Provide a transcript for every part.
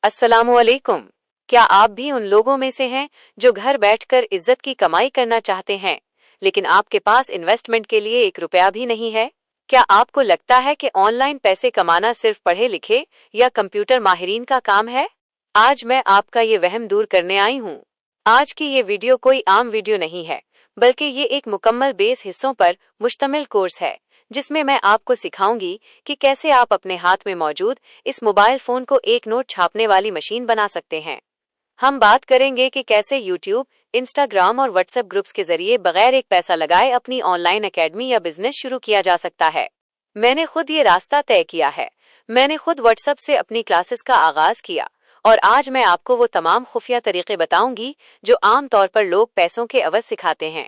अस्सलामुअलैकुम। क्या आप भी उन लोगों में से हैं जो घर बैठकर इज्जत की कमाई करना चाहते हैं, लेकिन आपके पास इन्वेस्टमेंट के लिए 1 रुपया भी नहीं है? क्या आपको लगता है कि ऑनलाइन पैसे कमाना सिर्फ पढ़े लिखे या कंप्यूटर माहिरीन का काम है? आज मैं आपका ये वहम दूर करने आई हूँ। आज की ये वीडियो कोई आम वीडियो नहीं है, बल्कि ये एक मुकम्मल 20 हिस्सों पर मुश्तमिल कोर्स है, जिसमें मैं आपको सिखाऊंगी कि कैसे आप अपने हाथ में मौजूद इस मोबाइल फोन को एक नोट छापने वाली मशीन बना सकते हैं। हम बात करेंगे कि कैसे यूट्यूब, इंस्टाग्राम और व्हाट्सएप ग्रुप्स के जरिए बगैर एक पैसा लगाए अपनी ऑनलाइन एकेडमी या बिजनेस शुरू किया जा सकता है। मैंने खुद ये रास्ता तय किया है। मैंने खुद व्हाट्सएप से अपनी क्लासेस का आगाज किया और आज मैं आपको वो तमाम खुफिया तरीके बताऊंगी जो आम तौर पर लोग पैसों के अवज सिखाते हैं।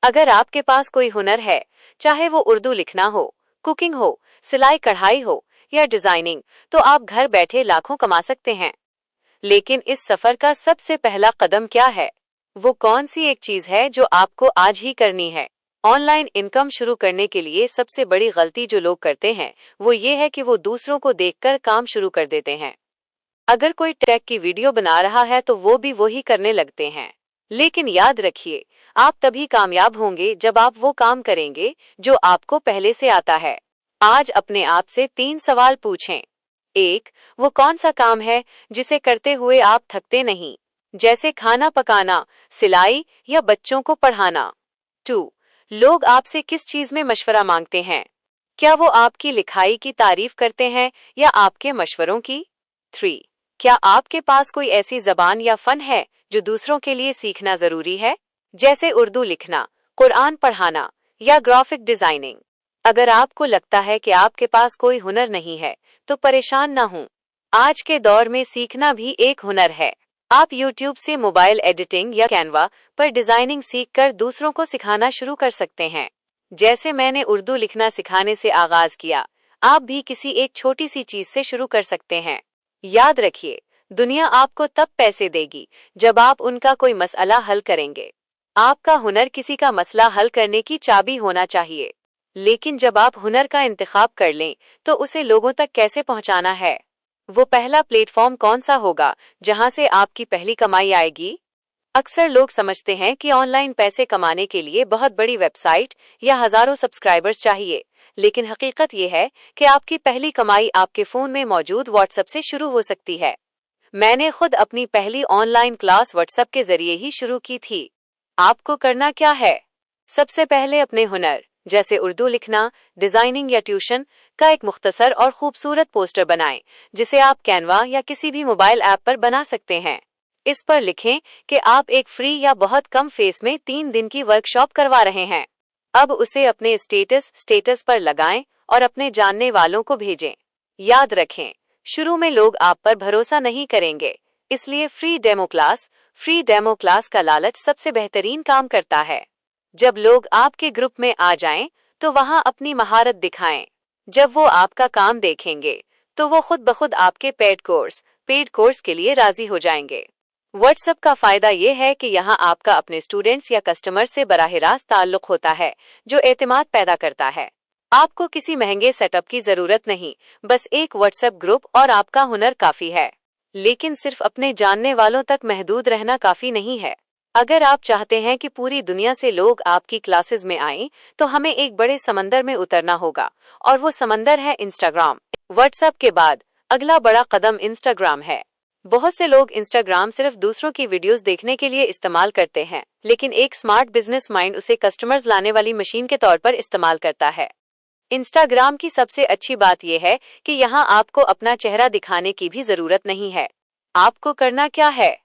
अगर आपके पास कोई हुनर है, चाहे वो उर्दू लिखना हो, कुकिंग हो, सिलाई कढ़ाई हो या डिजाइनिंग, तो आप घर बैठे लाखों कमा सकते हैं। लेकिन इस सफर का सबसे पहला कदम क्या है? वो कौन सी एक चीज है जो आपको आज ही करनी है? ऑनलाइन इनकम शुरू करने के लिए सबसे बड़ी गलती जो लोग करते हैं वो ये है कि वो दूसरों को देखकर काम शुरू कर देते हैं। अगर कोई टेक की वीडियो बना रहा है तो वो भी वही करने लगते हैं। लेकिन याद रखिए, आप तभी कामयाब होंगे जब आप वो काम करेंगे जो आपको पहले से आता है। आज अपने आप से 3 सवाल पूछें। 1. वो कौन सा काम है जिसे करते हुए आप थकते नहीं, जैसे खाना पकाना, सिलाई या बच्चों को पढ़ाना? 2. लोग आपसे किस चीज में मशवरा मांगते हैं? क्या वो आपकी लिखाई की तारीफ करते हैं या आपके मशवरों की? 3. क्या आपके पास कोई ऐसी जबान या फन है जो दूसरों के लिए सीखना जरूरी है, जैसे उर्दू लिखना, कुरान पढ़ाना या ग्राफिक डिजाइनिंग? अगर आपको लगता है कि आपके पास कोई हुनर नहीं है, तो परेशान ना हो। आज के दौर में सीखना भी एक हुनर है। आप YouTube से मोबाइल एडिटिंग या कैनवा पर डिजाइनिंग सीखकर दूसरों को सिखाना शुरू कर सकते हैं। जैसे मैंने उर्दू लिखना सिखाने से आगाज किया, आप भी किसी एक छोटी सी चीज से शुरू कर सकते हैं। याद रखिए, दुनिया आपको तब पैसे देगी जब आप उनका कोई मसला हल करेंगे। आपका हुनर किसी का मसला हल करने की चाबी होना चाहिए। लेकिन जब आप हुनर का इंतखाब कर लें, तो उसे लोगों तक कैसे पहुंचाना है? वो पहला प्लेटफॉर्म कौन सा होगा जहां से आपकी पहली कमाई आएगी? अक्सर लोग समझते हैं कि ऑनलाइन पैसे कमाने के लिए बहुत बड़ी वेबसाइट या हजारों सब्सक्राइबर्स चाहिए, लेकिन हकीकत ये है कि आपकी पहली कमाई आपके फोन में मौजूद व्हाट्सएप से शुरू हो सकती है। मैंने खुद अपनी पहली ऑनलाइन क्लास व्हाट्सएप के जरिए ही शुरू की थी। आपको करना क्या है? सबसे पहले अपने हुनर, जैसे उर्दू लिखना, डिजाइनिंग या ट्यूशन, का एक मुख्तसर और खूबसूरत पोस्टर बनाएं, जिसे आप कैनवा या किसी भी मोबाइल ऐप पर बना सकते हैं। इस पर लिखें कि आप एक फ्री या बहुत कम फीस में 3 दिन की वर्कशॉप करवा रहे हैं। अब उसे अपने स्टेटस पर लगाएं और अपने जानने वालों को भेजें। याद रखें, शुरू में लोग आप पर भरोसा नहीं करेंगे, इसलिए फ्री डेमो क्लास का लालच सबसे बेहतरीन काम करता है। जब लोग आपके ग्रुप में आ जाएं, तो वहां अपनी महारत दिखाएं। जब वो आपका काम देखेंगे, तो वो खुद ब खुद आपके पेड कोर्स के लिए राजी हो जाएंगे। व्हाट्सएप का फायदा ये है कि यहाँ आपका अपने स्टूडेंट्स या कस्टमर से बराह रास्त ताल्लुक होता है, जो एतमाद पैदा करता है। आपको किसी महंगे सेटअप की जरूरत नहीं, बस एक व्हाट्सएप ग्रुप और आपका हुनर काफी है। लेकिन सिर्फ अपने जानने वालों तक महदूद रहना काफी नहीं है। अगर आप चाहते हैं कि पूरी दुनिया से लोग आपकी क्लासेस में आएं, तो हमें एक बड़े समंदर में उतरना होगा, और वो समंदर है इंस्टाग्राम। व्हाट्सएप के बाद अगला बड़ा कदम इंस्टाग्राम है। बहुत से लोग इंस्टाग्राम सिर्फ दूसरों की वीडियोस देखने के लिए इस्तेमाल करते हैं, लेकिन एक स्मार्ट बिजनेस माइंड उसे कस्टमर्स लाने वाली मशीन के तौर पर इस्तेमाल करता है। इंस्टाग्राम की सबसे अच्छी बात यह है कि यहाँ आपको अपना चेहरा दिखाने की भी जरूरत नहीं है। आपको करना क्या है?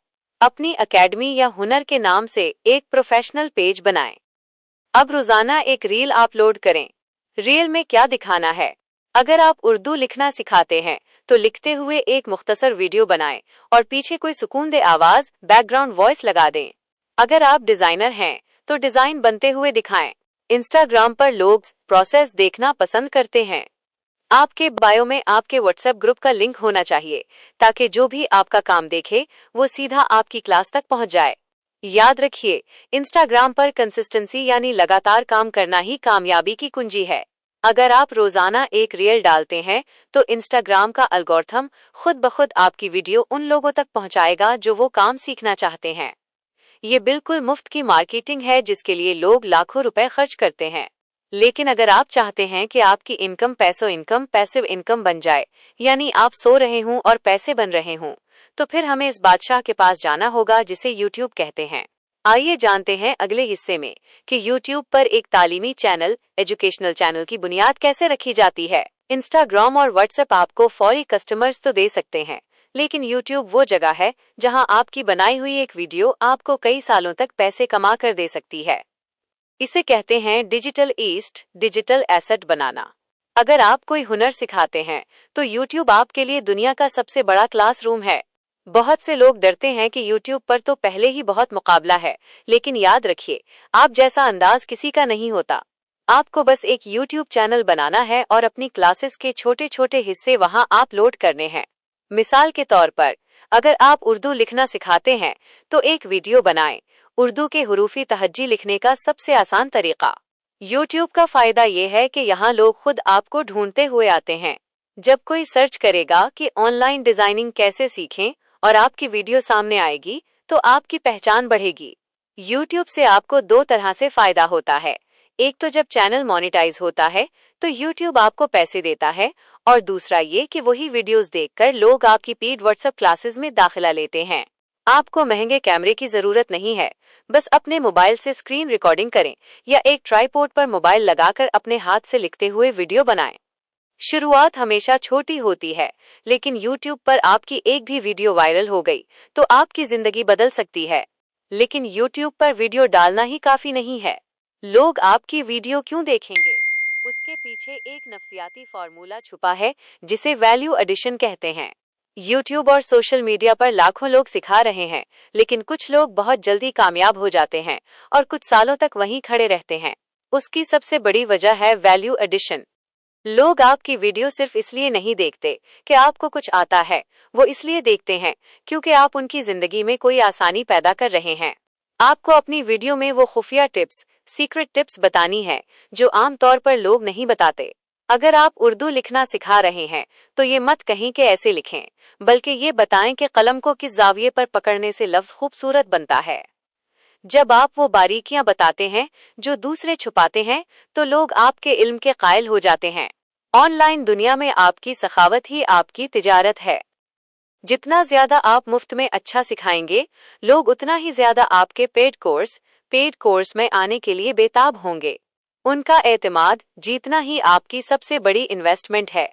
अपनी एकेडमी या हुनर के नाम से एक प्रोफेशनल पेज बनाएं। अब रोजाना एक रील अपलोड करें। रील में क्या दिखाना है? अगर आप उर्दू लिखना सिखाते हैं, तो लिखते हुए एक मुख्तसर वीडियो बनाएं और पीछे कोई सुकूनदेह आवाज, बैकग्राउंड वॉइस लगा दें। अगर आप डिजाइनर हैं, तो डिजाइन बनते हुए दिखाएं। इंस्टाग्राम पर लोग प्रोसेस देखना पसंद करते हैं। आपके बायो में आपके व्हाट्सएप ग्रुप का लिंक होना चाहिए, ताकि जो भी आपका काम देखे वो सीधा आपकी क्लास तक पहुंच जाए। याद रखिए, इंस्टाग्राम पर कंसिस्टेंसी यानी लगातार काम करना ही कामयाबी की कुंजी है। अगर आप रोजाना एक रील डालते हैं तो इंस्टाग्राम का एल्गोरिथम खुद ब खुद आपकी वीडियो उन लोगों तक पहुंचाएगा जो वो काम सीखना चाहते हैं। ये बिल्कुल मुफ्त की मार्केटिंग है जिसके लिए लोग लाखों रुपए खर्च करते हैं। लेकिन अगर आप चाहते हैं कि आपकी इनकम पैसिव इनकम बन जाए, यानी आप सो रहे हों और पैसे बन रहे हों, तो फिर हमें इस बादशाह के पास जाना होगा जिसे यूट्यूब कहते हैं। आइए जानते हैं अगले हिस्से में कि यूट्यूब पर एक तालीमी चैनल, एजुकेशनल चैनल की बुनियाद कैसे रखी जाती है। इंस्टाग्राम और व्हाट्सएप आपको फौरी कस्टमर्स तो दे सकते हैं, लेकिन यूट्यूब वो जगह है जहां आपकी बनाई हुई एक वीडियो आपको कई सालों तक पैसे कमा कर दे सकती है। इसे कहते हैं डिजिटल ईस्ट, डिजिटल एसेट बनाना। अगर आप कोई हुनर सिखाते हैं तो यूट्यूब आपके लिए दुनिया का सबसे बड़ा क्लासरूम है। बहुत से लोग डरते हैं कि यूट्यूब पर तो पहले ही बहुत मुकाबला है, लेकिन याद रखिए, आप जैसा अंदाज किसी का नहीं होता। आपको बस एक यूट्यूब चैनल बनाना है और अपनी क्लासेस के छोटे छोटे हिस्से वहां अपलोड करने हैं। मिसाल के तौर पर, अगर आप उर्दू लिखना सिखाते हैं तो एक वीडियो बनाएं, उर्दू के हुरूफी तहज्जी लिखने का सबसे आसान तरीका। यूट्यूब का फायदा ये है कि यहाँ लोग खुद आपको ढूंढते हुए आते हैं। जब कोई सर्च करेगा कि ऑनलाइन डिजाइनिंग कैसे सीखें और आपकी वीडियो सामने आएगी तो आपकी पहचान बढ़ेगी। यूट्यूब से आपको दो तरह से फायदा होता है। एक तो जब चैनल मोनेटाइज होता है तो यूट्यूब आपको पैसे देता है, और दूसरा ये कि वही वीडियोस देखकर लोग आपकी पेड व्हाट्सएप क्लासेस में दाखिला लेते हैं। आपको महंगे कैमरे की जरूरत नहीं है, बस अपने मोबाइल से स्क्रीन रिकॉर्डिंग करें या एक ट्राइपॉड पर मोबाइल लगाकर अपने हाथ से लिखते हुए वीडियो बनाएं। शुरुआत हमेशा छोटी होती है, लेकिन YouTube पर आपकी एक भी वीडियो वायरल हो गई तो आपकी जिंदगी बदल सकती है। लेकिन YouTube पर वीडियो डालना ही काफी नहीं है। लोग आपकी वीडियो क्यों देखेंगे? उसके पीछे एक नफसियाती फॉर्मूला छुपा है जिसे वैल्यू एडिशन कहते हैं। YouTube और सोशल मीडिया पर लाखों लोग सिखा रहे हैं, लेकिन कुछ लोग बहुत जल्दी कामयाब हो जाते हैं और कुछ सालों तक वहीं खड़े रहते हैं। उसकी सबसे बड़ी वजह है वैल्यू एडिशन। लोग आपकी वीडियो सिर्फ इसलिए नहीं देखते कि आपको कुछ आता है, वो इसलिए देखते हैं क्योंकि आप उनकी जिंदगी में कोई आसानी पैदा कर रहे हैं। आपको अपनी वीडियो में वो खुफिया टिप्स, सीक्रेट टिप्स बतानी है जो आमतौर पर लोग नहीं बताते। अगर आप उर्दू लिखना सिखा रहे हैं तो ये मत कहें कि ऐसे लिखें, बल्कि ये बताएं कि कलम को किस जाविये पर पकड़ने से लफ्ज खूबसूरत बनता है। जब आप वो बारीकियां बताते हैं जो दूसरे छुपाते हैं तो लोग आपके इल्म के कायल हो जाते हैं। ऑनलाइन दुनिया में आपकी सखावत ही आपकी तिजारत है। जितना ज्यादा आप मुफ्त में अच्छा सिखाएंगे, लोग उतना ही ज्यादा आपके पेड कोर्स में आने के लिए बेताब होंगे। उनका एतमाद जीतना ही आपकी सबसे बड़ी इन्वेस्टमेंट है।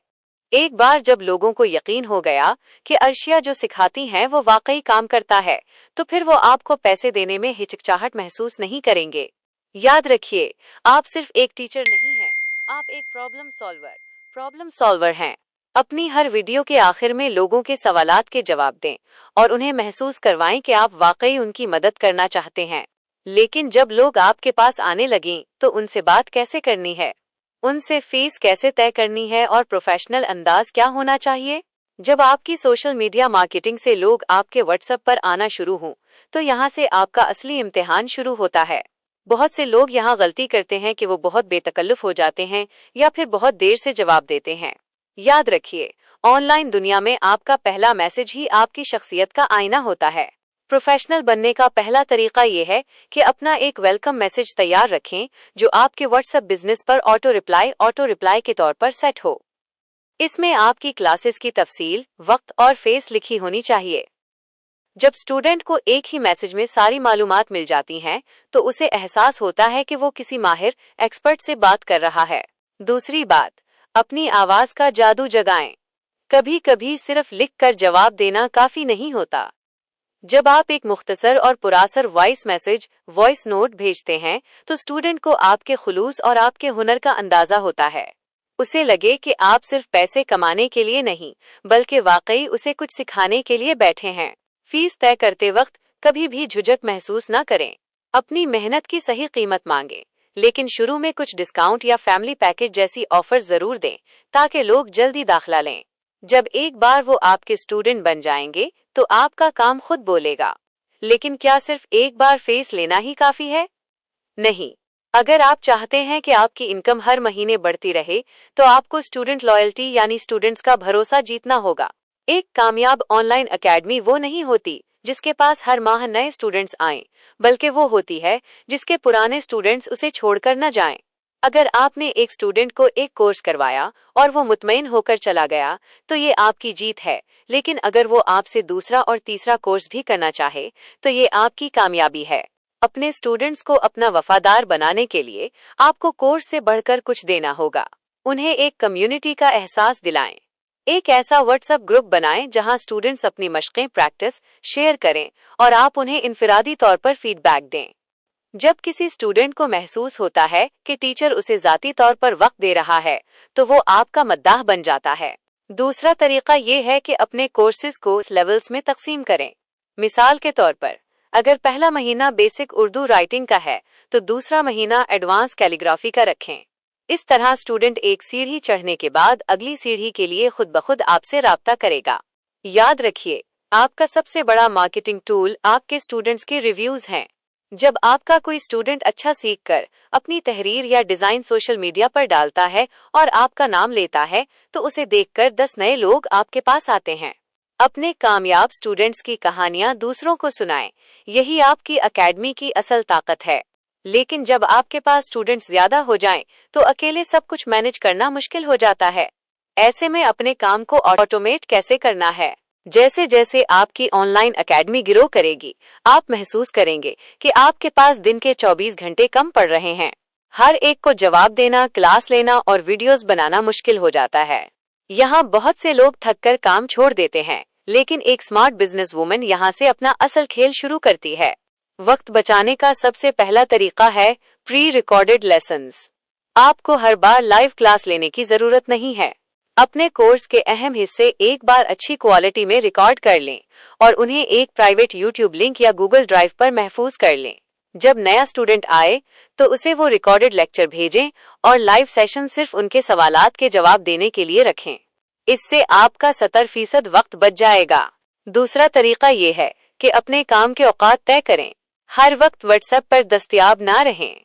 एक बार जब लोगों को यकीन हो गया कि अर्शिया जो सिखाती हैं वो वाकई काम करता है, तो फिर वो आपको पैसे देने में हिचकिचाहट महसूस नहीं करेंगे। याद रखिए, आप सिर्फ एक टीचर नहीं हैं, आप एक प्रॉब्लम सॉल्वर हैं। अपनी हर वीडियो के आखिर में लोगों के सवालात के जवाब दें और उन्हें महसूस करवाएं कि आप वाकई उनकी मदद करना चाहते हैं। लेकिन जब लोग आपके पास आने लगें तो उनसे बात कैसे करनी है, उनसे फीस कैसे तय करनी है और प्रोफेशनल अंदाज क्या होना चाहिए। जब आपकी सोशल मीडिया मार्केटिंग से लोग आपके व्हाट्सएप पर आना शुरू हों तो यहाँ से आपका असली इम्तिहान शुरू होता है। बहुत से लोग यहाँ गलती करते हैं कि वो बहुत बेतकल्लुफ हो जाते हैं या फिर बहुत देर से जवाब देते हैं। याद रखिए, ऑनलाइन दुनिया में आपका पहला मैसेज ही आपकी शख्सियत का आईना होता है। प्रोफेशनल बनने का पहला तरीका ये है कि अपना एक वेलकम मैसेज तैयार रखें जो आपके व्हाट्सएप बिजनेस पर ऑटो रिप्लाई के तौर पर सेट हो। इसमें आपकी क्लासेस की तफसील, वक्त और फीस लिखी होनी चाहिए। जब स्टूडेंट को एक ही मैसेज में सारी मालूमात मिल जाती हैं तो उसे एहसास होता है कि वो किसी माहिर एक्सपर्ट से बात कर रहा है। दूसरी बात, अपनी आवाज का जादू जगाएं। कभी कभी सिर्फ लिख कर जवाब देना काफी नहीं होता। जब आप एक मुख्तसर और पुरासर वॉइस नोट भेजते हैं तो स्टूडेंट को आपके खुलूस और आपके हुनर का अंदाजा होता है। उसे लगे कि आप सिर्फ पैसे कमाने के लिए नहीं, बल्कि वाकई उसे कुछ सिखाने के लिए बैठे हैं। फीस तय करते वक्त कभी भी झिझक महसूस न करें। अपनी मेहनत की सही कीमत मांगें, लेकिन शुरू में कुछ डिस्काउंट या फैमिली पैकेज जैसी ऑफर जरूर दें ताकि लोग जल्दी दाखिला लें। जब एक बार वो आपके स्टूडेंट बन जाएंगे तो आपका काम खुद बोलेगा। लेकिन क्या सिर्फ एक बार फीस लेना ही काफी है? नहीं, अगर आप चाहते हैं कि आपकी इनकम हर महीने बढ़ती रहे, तो आपको स्टूडेंट लॉयल्टी यानी स्टूडेंट्स का भरोसा जीतना होगा। एक कामयाब ऑनलाइन एकेडमी वो नहीं होती जिसके पास हर माह नए स्टूडेंट्स आएं, बल्कि वो होती है जिसके पुराने स्टूडेंट्स उसे छोड़कर न जाएं। अगर आपने एक स्टूडेंट को एक कोर्स करवाया और वो मुतमईन होकर चला गया, तो ये आपकी जीत है। लेकिन अगर वो आपसे दूसरा और तीसरा कोर्स भी करना चाहे, तो ये आपकी कामयाबी है। अपने स्टूडेंट्स को अपना वफादार बनाने के लिए आपको कोर्स से बढ़कर कुछ देना होगा। उन्हें एक कम्युनिटी का एहसास दिलाएं। एक ऐसा व्हाट्सएप ग्रुप बनाएं जहां स्टूडेंट्स अपनी मशकें प्रैक्टिस शेयर करें और आप उन्हें इनफिरादी तौर पर फीडबैक दें। जब किसी स्टूडेंट को महसूस होता है कि टीचर उसे ज़ाती तौर पर वक्त दे रहा है, तो वो आपका मद्दाह बन जाता है। दूसरा तरीका ये है कि अपने कोर्सेज को लेवल्स में तकसीम करें। मिसाल के तौर पर, अगर पहला महीना बेसिक उर्दू राइटिंग का है, तो दूसरा महीना एडवांस कैलीग्राफी का रखें। इस तरह स्टूडेंट एक सीढ़ी चढ़ने के बाद अगली सीढ़ी के लिए खुद ब खुद आपसे राब्ता करेगा। याद रखिए, आपका सबसे बड़ा मार्केटिंग टूल आपके स्टूडेंट्स के रिव्यूज हैं। जब आपका कोई स्टूडेंट अच्छा सीखकर अपनी तहरीर या डिजाइन सोशल मीडिया पर डालता है और आपका नाम लेता है, तो उसे देखकर 10 नए लोग आपके पास आते हैं। अपने कामयाब स्टूडेंट्स की कहानियां दूसरों को सुनाएं। यही आपकी एकेडमी की असल ताकत है। लेकिन जब आपके पास स्टूडेंट्स ज्यादा हो जाएं, तो अकेले सब कुछ मैनेज करना मुश्किल हो जाता है। ऐसे में अपने काम को ऑटोमेट कैसे करना है? जैसे जैसे आपकी ऑनलाइन एकेडमी ग्रो करेगी, आप महसूस करेंगे कि आपके पास दिन के 24 घंटे कम पड़ रहे हैं। हर एक को जवाब देना, क्लास लेना और वीडियोस बनाना मुश्किल हो जाता है। यहाँ बहुत से लोग थककर काम छोड़ देते हैं, लेकिन एक स्मार्ट बिजनेस वुमन यहाँ से अपना असल खेल शुरू करती है। वक्त बचाने का सबसे पहला तरीका है प्री रिकॉर्डेड लेसन्स। आपको हर बार लाइव क्लास लेने की जरूरत नहीं है। अपने कोर्स के अहम हिस्से एक बार अच्छी क्वालिटी में रिकॉर्ड कर लें और उन्हें एक प्राइवेट यूट्यूब लिंक या गूगल ड्राइव पर महफूज कर लें। जब नया स्टूडेंट आए, तो उसे वो रिकॉर्डेड लेक्चर भेजें और लाइव सेशन सिर्फ उनके सवालात के जवाब देने के लिए रखें। इससे आपका 70% वक्त बच जाएगा। दूसरा तरीका ये है कि अपने काम के औकात तय करें। हर वक्त व्हाट्सएप पर दस्तयाब ना रहें।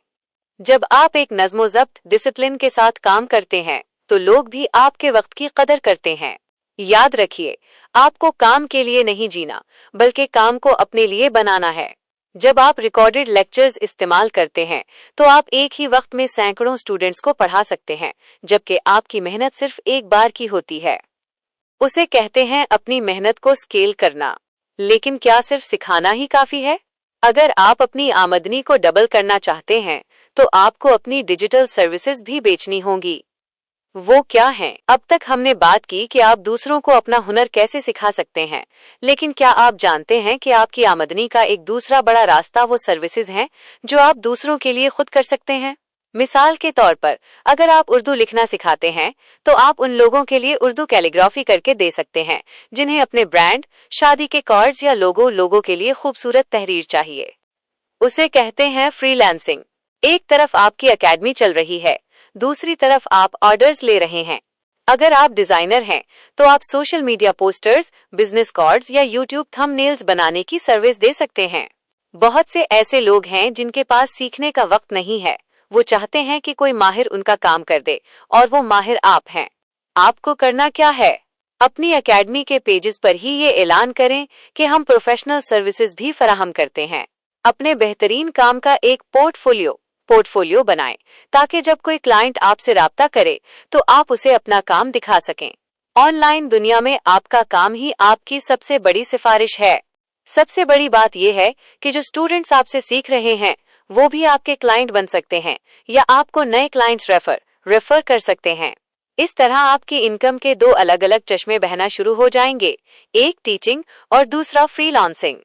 जब आप एक नज़्मो ज़ब्त डिसिप्लिन के साथ काम करते हैं, तो लोग भी आपके वक्त की कदर करते हैं। याद रखिए, आपको काम के लिए नहीं जीना, बल्कि काम को अपने लिए बनाना है। जब आप रिकॉर्डेड लेक्चर्स इस्तेमाल करते हैं, तो आप एक ही वक्त में सैकड़ों स्टूडेंट्स को पढ़ा सकते हैं, जबकि आपकी मेहनत सिर्फ एक बार की होती है। उसे कहते हैं अपनी मेहनत को स्केल करना। लेकिन क्या सिर्फ सिखाना ही काफी है? अगर आप अपनी आमदनी को डबल करना चाहते हैं, तो आपको अपनी डिजिटल सर्विसेज भी बेचनी होंगी। वो क्या हैं? अब तक हमने बात की कि आप दूसरों को अपना हुनर कैसे सिखा सकते हैं, लेकिन क्या आप जानते हैं कि आपकी आमदनी का एक दूसरा बड़ा रास्ता वो सर्विसेज हैं जो आप दूसरों के लिए खुद कर सकते हैं? मिसाल के तौर पर, अगर आप उर्दू लिखना सिखाते हैं, तो आप उन लोगों के लिए उर्दू कैलीग्राफी करके दे सकते हैं जिन्हें अपने ब्रांड, शादी के कार्ड्स या लोगों के लिए खूबसूरत तहरीर चाहिए। उसे कहते हैं फ्रीलांसिंग। एक तरफ आपकी एकेडमी चल रही है, दूसरी तरफ आप ऑर्डर्स ले रहे हैं। अगर आप डिजाइनर हैं, तो आप social media posters, business cards या यूट्यूब थंबनेल्स बनाने की सर्विस दे सकते हैं। बहुत से ऐसे लोग हैं जिनके पास सीखने का वक्त नहीं है। वो चाहते हैं कि कोई माहिर उनका काम कर दे, और वो माहिर आप हैं। आपको करना क्या है? अपनी एकेडमी के पेजेस पर ही ये ऐलान करें कि हम प्रोफेशनल सर्विसेज भी फराहम करते हैं। अपने बेहतरीन काम का एक पोर्टफोलियो बनाएं, ताकि जब कोई क्लाइंट आपसे राब्ता करे, तो आप उसे अपना काम दिखा सकें। ऑनलाइन दुनिया में आपका काम ही आपकी सबसे बड़ी सिफारिश है। सबसे बड़ी बात यह है कि जो स्टूडेंट्स आपसे सीख रहे हैं, वो भी आपके क्लाइंट बन सकते हैं या आपको नए क्लाइंट्स रेफर कर सकते हैं। इस तरह आपकी इनकम के 2 अलग अलग चश्मे बहना शुरू हो जाएंगे, एक टीचिंग और दूसरा फ्रीलांसिंग।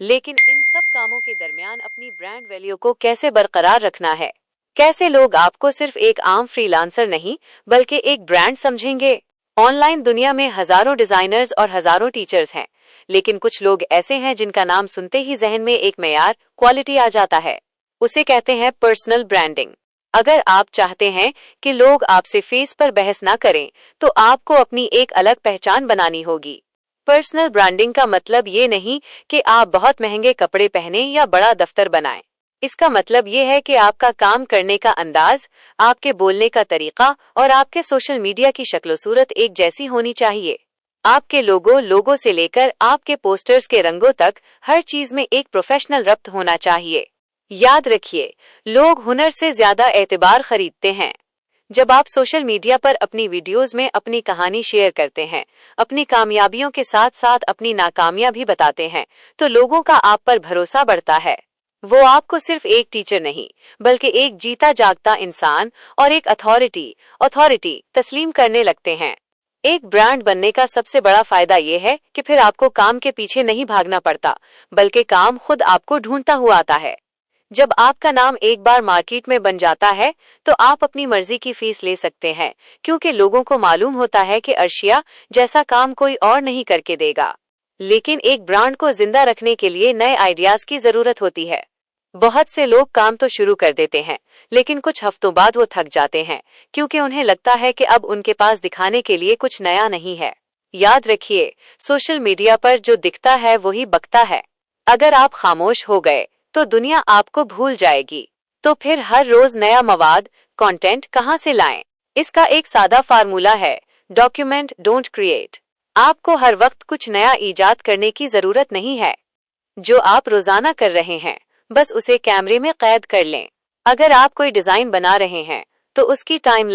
लेकिन इन सब कामों के दरमियान अपनी ब्रांड वैल्यू को कैसे बरकरार रखना है? कैसे लोग आपको सिर्फ एक आम फ्रीलांसर नहीं, बल्कि एक ब्रांड समझेंगे? ऑनलाइन दुनिया में हजारों डिजाइनर्स और हजारों टीचर्स हैं, लेकिन कुछ लोग ऐसे हैं जिनका नाम सुनते ही जहन में एक मेयार, क्वालिटी आ जाता है। उसे कहते हैं पर्सनल ब्रांडिंग। अगर आप चाहते हैं कि लोग आपसे फेस पर बहस ना करें, तो आपको अपनी एक अलग पहचान बनानी होगी। पर्सनल ब्रांडिंग का मतलब ये नहीं कि आप बहुत महंगे कपड़े पहने या बड़ा दफ्तर बनाएं। इसका मतलब ये है कि आपका काम करने का अंदाज, आपके बोलने का तरीका और आपके सोशल मीडिया की शक्ल सूरत एक जैसी होनी चाहिए। आपके लोगों से लेकर आपके पोस्टर्स के रंगों तक हर चीज में एक प्रोफेशनल रब्त होना चाहिए। याद रखिए, लोग हुनर से ज्यादा एतबार खरीदते हैं। जब आप सोशल मीडिया पर अपनी वीडियोस में अपनी कहानी शेयर करते हैं, अपनी कामयाबियों के साथ साथ अपनी नाकामियां भी बताते हैं, तो लोगों का आप पर भरोसा बढ़ता है। वो आपको सिर्फ एक टीचर नहीं, बल्कि एक जीता जागता इंसान और एक अथॉरिटी तस्लीम करने लगते हैं। एक ब्रांड बनने का सबसे बड़ा फायदा यह है कि फिर आपको काम के पीछे नहीं भागना पड़ता, बल्कि काम खुद आपको ढूंढता हुआ आता है। जब आपका नाम एक बार मार्केट में बन जाता है, तो आप अपनी मर्जी की फीस ले सकते हैं, क्योंकि लोगों को मालूम होता है कि अर्शिया जैसा काम कोई और नहीं करके देगा। लेकिन एक ब्रांड को जिंदा रखने के लिए नए आइडियाज की जरूरत होती है। बहुत से लोग काम तो शुरू कर देते हैं, लेकिन कुछ हफ्तों बाद वो थक जाते हैं, क्योंकि उन्हें लगता है कि अब उनके पास दिखाने के लिए कुछ नया नहीं है। याद रखिए, सोशल मीडिया पर जो दिखता है वही बकता है। अगर आप खामोश हो गए तो दुनिया आपको भूल जाएगी। तो फिर हर रोज नया मवाद, कंटेंट कहां से लाएं? इसका एक सादा फार्मूला है, डॉक्यूमेंट डोंट क्रिएट। आपको हर वक्त कुछ नया ईजाद करने की जरूरत नहीं है। जो आप रोजाना कर रहे हैं, बस उसे कैमरे में कैद कर लें। अगर आप कोई डिजाइन बना रहे हैं, तो उसकी टाइम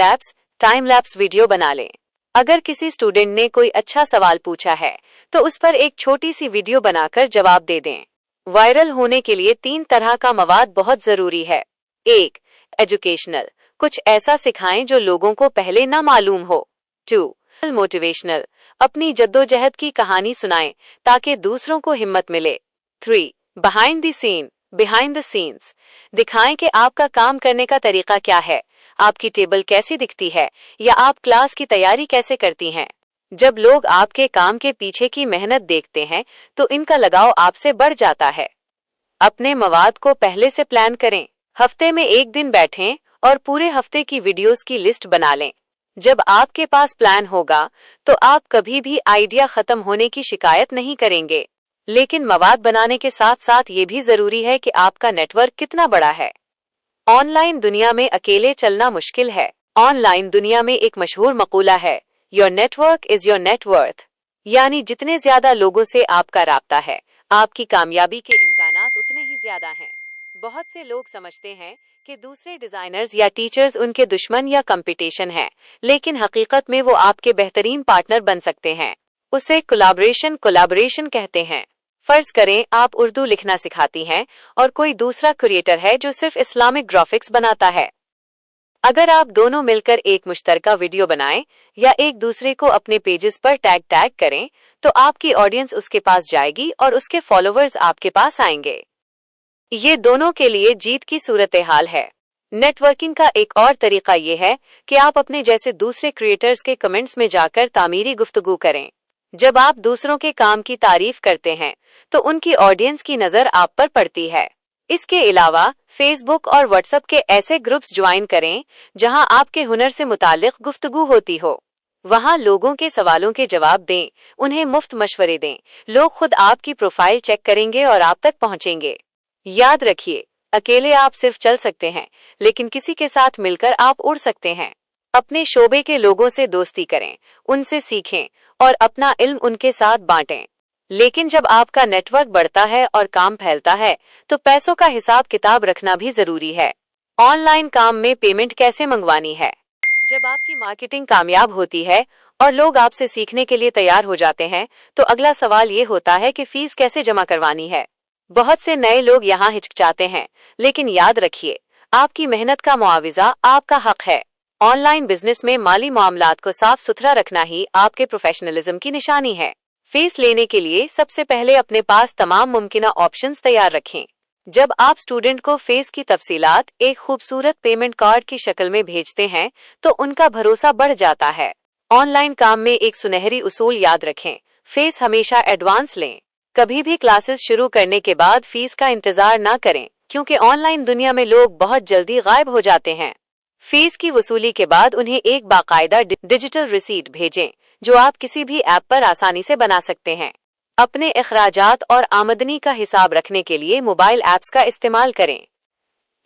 लैप्स वीडियो बना लें। अगर किसी स्टूडेंट ने कोई अच्छा सवाल पूछा है, तो उस पर एक छोटी सी वीडियो बनाकर जवाब दे दें। वायरल होने के लिए 3 तरह का मवाद बहुत जरूरी है। 1. एजुकेशनल, कुछ ऐसा सिखाएं जो लोगों को पहले न मालूम हो। 2. मोटिवेशनल, अपनी जद्दोजहद की कहानी सुनाएं ताकि दूसरों को हिम्मत मिले। 3. बिहाइंड द सीन्स, दिखाएं कि आपका काम करने का तरीका क्या है, आपकी टेबल कैसी दिखती है, या आप क्लास की तैयारी कैसे करती हैं। जब लोग आपके काम के पीछे की मेहनत देखते हैं, तो इनका लगाव आपसे बढ़ जाता है। अपने मवाद को पहले से प्लान करें। हफ्ते में एक दिन बैठें और पूरे हफ्ते की वीडियोस की लिस्ट बना लें। जब आपके पास प्लान होगा, तो आप कभी भी आइडिया खत्म होने की शिकायत नहीं करेंगे। लेकिन मवाद बनाने के साथ साथ ये भी जरूरी है कि आपका नेटवर्क कितना बड़ा है। ऑनलाइन दुनिया में अकेले चलना मुश्किल है। ऑनलाइन दुनिया में एक मशहूर मकूला है, your network is your net worth. यानी जितने ज्यादा लोगों से आपका राब्ता है, आपकी कामयाबी के इम्कानात उतने ही ज्यादा हैं। बहुत से लोग समझते हैं कि दूसरे डिजाइनर्स या टीचर्स उनके दुश्मन या कंपटीशन हैं, लेकिन हकीकत में वो आपके बेहतरीन पार्टनर बन सकते हैं। उसे कोलैबोरेशन कहते हैं। फर्ज करें आप उर्दू लिखना सिखाती हैं और कोई दूसरा क्रिएटर है जो सिर्फ इस्लामिक ग्राफिक्स बनाता है। अगर आप दोनों मिलकर एक मुश्तरका वीडियो बनाएं या एक दूसरे को अपने पेजेस पर टैग करें, तो आपकी ऑडियंस उसके पास जाएगी और उसके फॉलोवर्स आपके पास आएंगे। ये दोनों के लिए जीत की सूरत हाल है। नेटवर्किंग का एक और तरीका यह है कि आप अपने जैसे दूसरे क्रिएटर्स के कमेंट्स में जाकर तामीरी गुफ्तगू करें। जब आप दूसरों के काम की तारीफ करते हैं, तो उनकी ऑडियंस की नजर आप पर पड़ती है। इसके अलावा फेसबुक और व्हाट्सएप के ऐसे ग्रुप्स ज्वाइन करें जहां आपके हुनर से मुतालिक गुफ्तगू होती हो। वहां लोगों के सवालों के जवाब दें, उन्हें मुफ्त मशवरे दें। लोग खुद आपकी प्रोफाइल चेक करेंगे और आप तक पहुंचेंगे। याद रखिए, अकेले आप सिर्फ चल सकते हैं, लेकिन किसी के साथ मिलकर आप उड़ सकते हैं। अपने शोबे के लोगों से दोस्ती करें, उनसे सीखें और अपना इल्म उनके साथ बांटें। लेकिन जब आपका नेटवर्क बढ़ता है और काम फैलता है, तो पैसों का हिसाब किताब रखना भी जरूरी है। ऑनलाइन काम में पेमेंट कैसे मंगवानी है? जब आपकी मार्केटिंग कामयाब होती है और लोग आपसे सीखने के लिए तैयार हो जाते हैं, तो अगला सवाल ये होता है कि फीस कैसे जमा करवानी है। बहुत से नए लोग यहाँ हिचकिचाते हैं, लेकिन याद रखिए, आपकी मेहनत का मुआविजा आपका हक है। ऑनलाइन बिजनेस में माली मामलात को साफ सुथरा रखना ही आपके प्रोफेशनलिज्म की निशानी है। फीस लेने के लिए सबसे पहले अपने पास तमाम मुमकिन ऑप्शंस तैयार रखें। जब आप स्टूडेंट को फीस की तफसीलात एक खूबसूरत पेमेंट कार्ड की शक्ल में भेजते हैं, तो उनका भरोसा बढ़ जाता है। ऑनलाइन काम में एक सुनहरी उसूल याद रखें, फीस हमेशा एडवांस लें। कभी भी क्लासेस शुरू करने के बाद फीस का इंतजार ना करें, क्योंकि ऑनलाइन दुनिया में लोग बहुत जल्दी गायब हो जाते हैं। फीस की वसूली के बाद उन्हें एक बाकायदा डिजिटल रिसीट भेजें, जो आप किसी भी ऐप पर आसानी से बना सकते हैं। अपने अखराजात और आमदनी का हिसाब रखने के लिए मोबाइल ऐप्स का इस्तेमाल करें।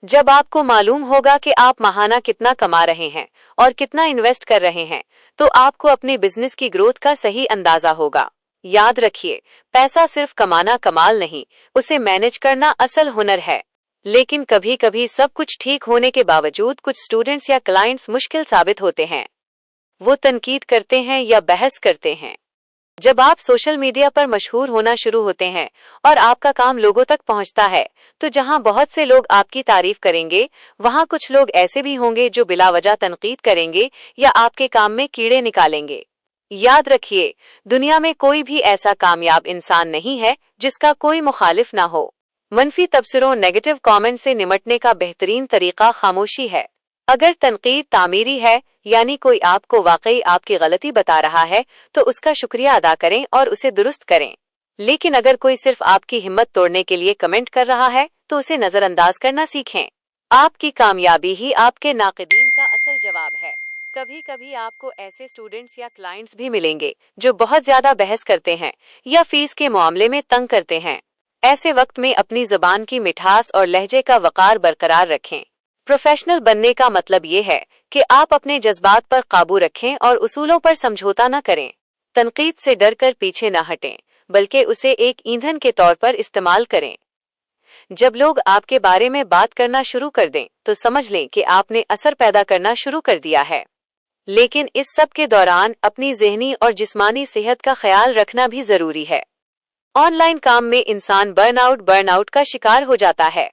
जब आपको मालूम होगा कि आप माहाना कितना कमा रहे हैं और कितना इन्वेस्ट कर रहे हैं, तो आपको अपने बिजनेस की ग्रोथ का सही अंदाजा होगा। याद रखिए, पैसा सिर्फ कमाना कमाल नहीं, उसे मैनेज करना असल हुनर है। लेकिन कभी कभी सब कुछ ठीक होने के बावजूद कुछ स्टूडेंट्स या क्लाइंट्स मुश्किल साबित होते हैं। वो तनकीद करते हैं या बहस करते हैं। जब आप सोशल मीडिया पर मशहूर होना शुरू होते हैं और आपका काम लोगों तक पहुंचता है, तो जहां बहुत से लोग आपकी तारीफ करेंगे, वहां कुछ लोग ऐसे भी होंगे जो बिला वजह तनकीद करेंगे या आपके काम में कीड़े निकालेंगे। याद रखिए, दुनिया में कोई भी ऐसा कामयाब इंसान नहीं है जिसका कोई मुखालिफ ना हो। मनफी तबसरों, नेगेटिव कमेंट से निमटने का बेहतरीन तरीका खामोशी है। अगर तनकीद तामीरी है, यानी कोई आपको वाकई आपकी गलती बता रहा है, तो उसका शुक्रिया अदा करें और उसे दुरुस्त करें। लेकिन अगर कोई सिर्फ आपकी हिम्मत तोड़ने के लिए कमेंट कर रहा है, तो उसे नजरअंदाज करना सीखें। आपकी कामयाबी ही आपके नाक़िदीन का असल जवाब है। कभी कभी आपको ऐसे स्टूडेंट्स या क्लाइंट्स भी मिलेंगे जो बहुत ज्यादा बहस करते हैं या फीस के मामले में तंग करते हैं। ऐसे वक्त में अपनी जुबान की मिठास और लहजे का वकार बरकरार रखें। प्रोफेशनल बनने का मतलब ये है कि आप अपने जज्बात पर काबू रखें और उसूलों पर समझौता न करें। तनकीद से डर कर पीछे न हटें, बल्कि उसे एक ईंधन के तौर पर इस्तेमाल करें। जब लोग आपके बारे में बात करना शुरू कर दें, तो समझ लें कि आपने असर पैदा करना शुरू कर दिया है। लेकिन इस सब के दौरान अपनी ज़हनी और जिस्मानी सेहत का ख्याल रखना भी जरूरी है। ऑनलाइन काम में इंसान बर्नआउट का शिकार हो जाता है।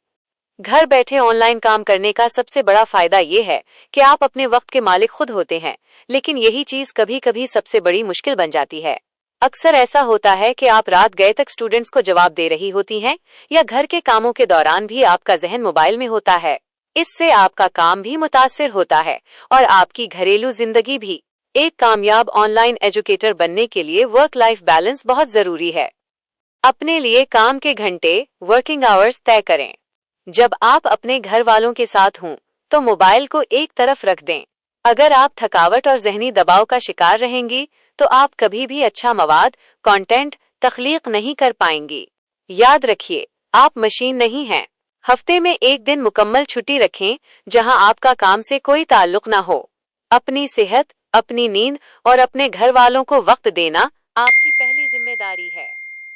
घर बैठे ऑनलाइन काम करने का सबसे बड़ा फायदा ये है कि आप अपने वक्त के मालिक खुद होते हैं, लेकिन यही चीज कभी कभी सबसे बड़ी मुश्किल बन जाती है। अक्सर ऐसा होता है कि आप रात गए तक स्टूडेंट्स को जवाब दे रही होती हैं, या घर के कामों के दौरान भी आपका जहन मोबाइल में होता है। इससे आपका काम भी मुतासिर होता है और आपकी घरेलू जिंदगी भी। एक कामयाब ऑनलाइन एजुकेटर बनने के लिए वर्क लाइफ बैलेंस बहुत जरूरी है। अपने लिए काम के घंटे, वर्किंग आवर्स तय करें। जब आप अपने घर वालों के साथ हों, तो मोबाइल को एक तरफ रख दें। अगर आप थकावट और जहनी दबाव का शिकार रहेंगी, तो आप कभी भी अच्छा मवाद, कंटेंट तख्लीक नहीं कर पाएंगी। याद रखिए, आप मशीन नहीं हैं। हफ्ते में एक दिन मुकम्मल छुट्टी रखें जहां आपका काम से कोई ताल्लुक ना हो। अपनी सेहत, अपनी नींद और अपने घर वालों को वक्त देना आपकी पहली जिम्मेदारी है।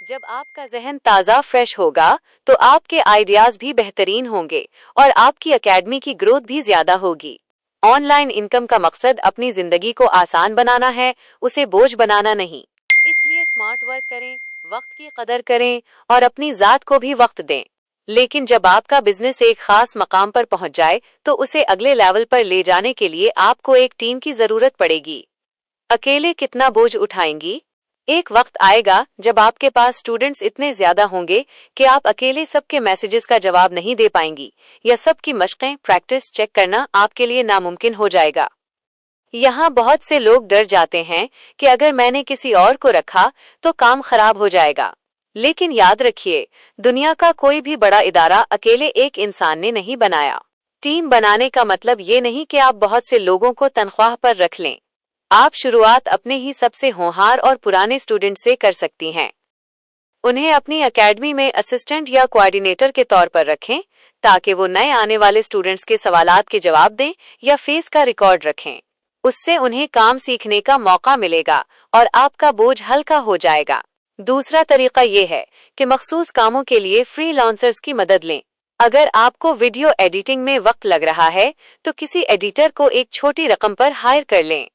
जब आपका जहन ताज़ा फ्रेश होगा, तो आपके आइडियाज भी बेहतरीन होंगे और आपकी एकेडमी की ग्रोथ भी ज्यादा होगी। ऑनलाइन इनकम का मकसद अपनी जिंदगी को आसान बनाना है, उसे बोझ बनाना नहीं। इसलिए स्मार्ट वर्क करें, वक्त की कदर करें और अपनी जात को भी वक्त दें। लेकिन जब आपका बिजनेस एक खास मकाम पर पहुंच जाए, तो उसे अगले लेवल पर ले जाने के लिए आपको एक टीम की जरूरत पड़ेगी। अकेले कितना बोझ उठाएंगी? एक वक्त आएगा जब आपके पास स्टूडेंट्स इतने ज्यादा होंगे कि आप अकेले सबके मैसेजेस का जवाब नहीं दे पाएंगी, या सबकी मशक़ें, प्रैक्टिस चेक करना आपके लिए नामुमकिन हो जाएगा। यहाँ बहुत से लोग डर जाते हैं कि अगर मैंने किसी और को रखा तो काम खराब हो जाएगा। लेकिन याद रखिए, दुनिया का कोई भी बड़ा इदारा अकेले एक इंसान ने नहीं बनाया। टीम बनाने का मतलब ये नहीं कि आप बहुत से लोगों को तनख्वाह पर रख लें। आप शुरुआत अपने ही सबसे होनहार और पुराने स्टूडेंट से कर सकती हैं। उन्हें अपनी एकेडमी में असिस्टेंट या कोऑर्डिनेटर के तौर पर रखें, ताकि वो नए आने वाले स्टूडेंट्स के सवालात के जवाब दें या फीस का रिकॉर्ड रखें। उससे उन्हें काम सीखने का मौका मिलेगा और आपका बोझ हल्का हो जाएगा। दूसरा तरीका ये है कि मखसूस कामों के लिए फ्रीलांसर्स की मदद लें। अगर आपको वीडियो एडिटिंग में वक्त लग रहा है, तो किसी एडिटर को एक छोटी रकम पर हायर कर लें।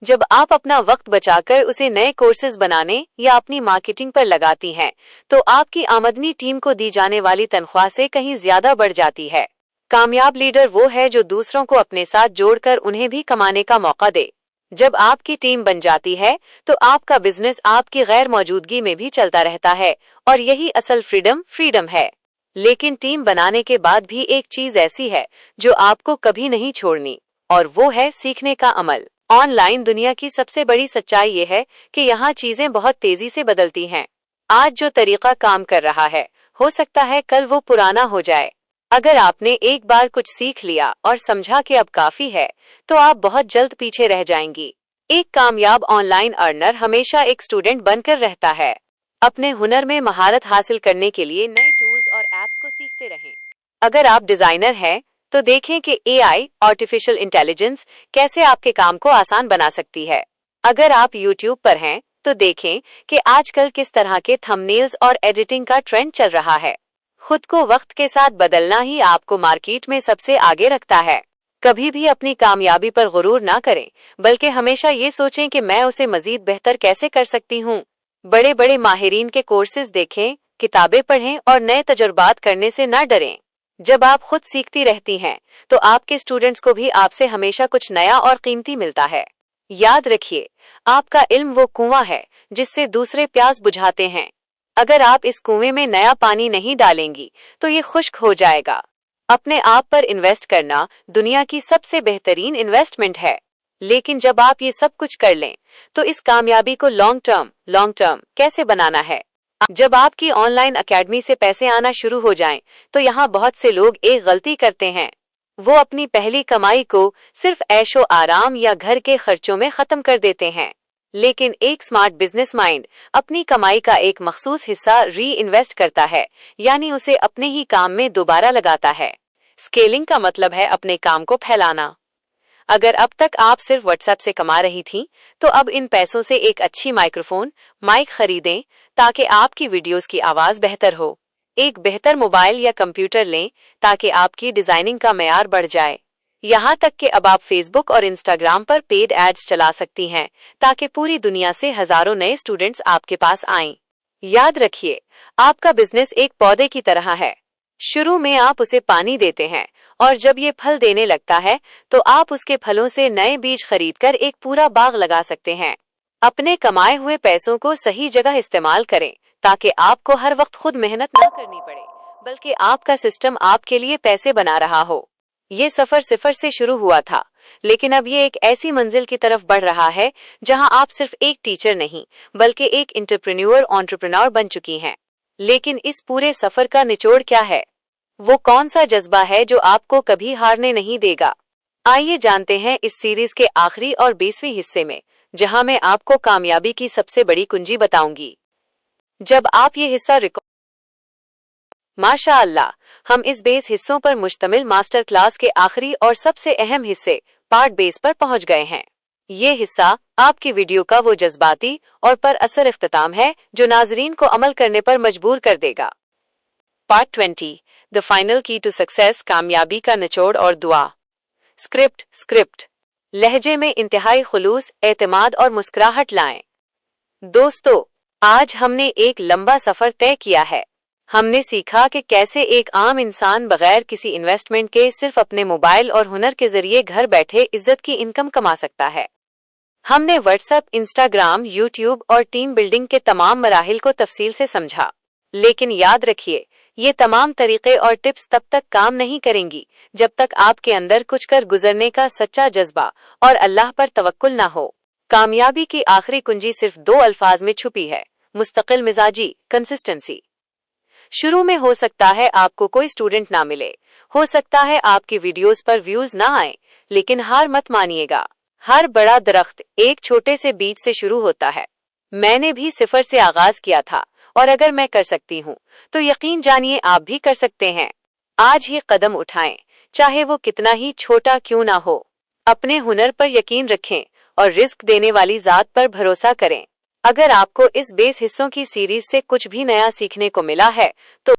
जब आप अपना वक्त बचाकर उसे नए कोर्सेज बनाने या अपनी मार्केटिंग पर लगाती हैं, तो आपकी आमदनी टीम को दी जाने वाली तनख्वाह से कहीं ज्यादा बढ़ जाती है। कामयाब लीडर वो है जो दूसरों को अपने साथ जोड़कर उन्हें भी कमाने का मौका दे। जब आपकी टीम बन जाती है, तो आपका बिजनेस आपकी गैर मौजूदगी में भी चलता रहता है, और यही असल फ्रीडम है। लेकिन टीम बनाने के बाद भी एक चीज ऐसी है जो आपको कभी नहीं छोड़नी, और वो है सीखने का अमल। ऑनलाइन दुनिया की सबसे बड़ी सच्चाई ये है कि यहाँ चीजें बहुत तेजी से बदलती हैं। आज जो तरीका काम कर रहा है, हो सकता है कल वो पुराना हो जाए। अगर आपने एक बार कुछ सीख लिया और समझा कि अब काफी है, तो आप बहुत जल्द पीछे रह जाएंगी। एक कामयाब ऑनलाइन अर्नर हमेशा एक स्टूडेंट बनकर रहता है। अपने हुनर में महारत हासिल करने के लिए नए टूल्स और एप्स को सीखते रहें। अगर आप डिजाइनर हैं, तो देखें कि AI आर्टिफिशियल इंटेलिजेंस कैसे आपके काम को आसान बना सकती है। अगर आप YouTube पर हैं तो देखें कि आजकल किस तरह के थंबनेल्स और एडिटिंग का ट्रेंड चल रहा है। खुद को वक्त के साथ बदलना ही आपको मार्केट में सबसे आगे रखता है। कभी भी अपनी कामयाबी पर गुरूर ना करें, बल्कि हमेशा ये सोचें कि मैं उसे मजीद बेहतर कैसे कर सकती हूँ। बड़े बड़े माहिरीन के कोर्सेज देखें, किताबें पढ़ें और नए तजुर्बात करने से ना डरें। जब आप खुद सीखती रहती हैं तो आपके स्टूडेंट्स को भी आपसे हमेशा कुछ नया और कीमती मिलता है। याद रखिए, आपका इल्म वो कुआं है जिससे दूसरे प्यास बुझाते हैं। अगर आप इस कुएं में नया पानी नहीं डालेंगी तो ये खुश्क हो जाएगा। अपने आप पर इन्वेस्ट करना दुनिया की सबसे बेहतरीन इन्वेस्टमेंट है। लेकिन जब आप ये सब कुछ कर लें तो इस कामयाबी को लॉन्ग टर्म कैसे बनाना है। जब आपकी ऑनलाइन एकेडमी से पैसे आना शुरू हो जाएं, तो यहाँ बहुत से लोग एक गलती करते हैं। वो अपनी पहली कमाई को सिर्फ ऐशो आराम या घर के खर्चों में खत्म कर देते हैं। लेकिन एक स्मार्ट बिजनेस माइंड अपनी कमाई का एक मखसूस हिस्सा री इन्वेस्ट करता है, यानी उसे अपने ही काम में दोबारा लगाता है। स्केलिंग का मतलब है अपने काम को फैलाना। अगर अब तक आप सिर्फ व्हाट्सएप से कमा रही थीं, तो अब इन पैसों से एक अच्छी माइक खरीदें ताकि आपकी वीडियोस की आवाज बेहतर हो। एक बेहतर मोबाइल या कंप्यूटर लें ताकि आपकी डिजाइनिंग का मेयार बढ़ जाए। यहाँ तक कि अब आप फेसबुक और इंस्टाग्राम पर पेड एड्स चला सकती हैं ताकि पूरी दुनिया से हजारों नए स्टूडेंट्स आपके पास आएं। याद रखिए, आपका बिजनेस एक पौधे की तरह है। शुरू में आप उसे पानी देते हैं और जब ये फल देने लगता है तो आप उसके फलों से नए बीज खरीदकर एक पूरा बाग लगा सकते हैं। अपने कमाए हुए पैसों को सही जगह इस्तेमाल करें ताकि आपको हर वक्त खुद मेहनत ना करनी पड़े, बल्कि आपका सिस्टम आपके लिए पैसे बना रहा हो। ये सफर सिफर से शुरू हुआ था, लेकिन अब ये एक ऐसी मंजिल की तरफ बढ़ रहा है जहां आप सिर्फ एक टीचर नहीं बल्कि एक एंटरप्रेन्योर बन चुकी हैं। लेकिन इस पूरे सफर का निचोड़ क्या है? वो कौन सा जज्बा है जो आपको कभी हारने नहीं देगा? आइए जानते हैं इस सीरीज के आखिरी और 20वें हिस्से में, जहां मैं आपको कामयाबी की सबसे बड़ी कुंजी बताऊंगी। जब आप ये हिस्सा माशा अल्लाह, हम इस बेस हिस्सों पर मुश्तमिल मास्टर क्लास के आखिरी और सबसे अहम हिस्से पार्ट बेस पर पहुंच गए हैं। ये हिस्सा आपकी वीडियो का वो जज्बाती और पर असर इख्तिताम है जो नाजरीन को अमल करने पर मजबूर कर देगा। पार्ट 20, द फाइनल की टू सक्सेस, कामयाबी का निचोड़ और दुआ। स्क्रिप्ट लहजे में इंतहाई खुलूस, एतमाद और मुस्कुराहट लाएं। दोस्तों, आज हमने एक लंबा सफर तय किया है। हमने सीखा कि कैसे एक आम इंसान बगैर किसी इन्वेस्टमेंट के सिर्फ अपने मोबाइल और हुनर के जरिए घर बैठे इज्जत की इनकम कमा सकता है। हमने व्हाट्सएप, इंस्टाग्राम, यूट्यूब और टीम बिल्डिंग के तमाम मराहिल को तफसील से समझा। लेकिन याद रखिए, ये तमाम तरीके और टिप्स तब तक काम नहीं करेंगी जब तक आपके अंदर कुछ कर गुजरने का सच्चा जज्बा और अल्लाह पर तवक्कुल ना हो। कामयाबी की आखिरी कुंजी सिर्फ 2 अल्फाज में छुपी है: मुस्तकिल मिजाजी, कंसिस्टेंसी। शुरू में हो सकता है आपको कोई स्टूडेंट ना मिले, हो सकता है आपकी वीडियोस पर व्यूज ना आए, लेकिन हार मत मानिएगा। हर बड़ा दरख्त एक छोटे से बीज से शुरू होता है। मैंने भी सिफर से आगाज किया था, और अगर मैं कर सकती हूँ तो यकीन जानिए आप भी कर सकते हैं। आज ही कदम उठाएं, चाहे वो कितना ही छोटा क्यों ना हो। अपने हुनर पर यकीन रखें और रिस्क देने वाली जात पर भरोसा करें। अगर आपको इस बेस हिस्सों की सीरीज से कुछ भी नया सीखने को मिला है तो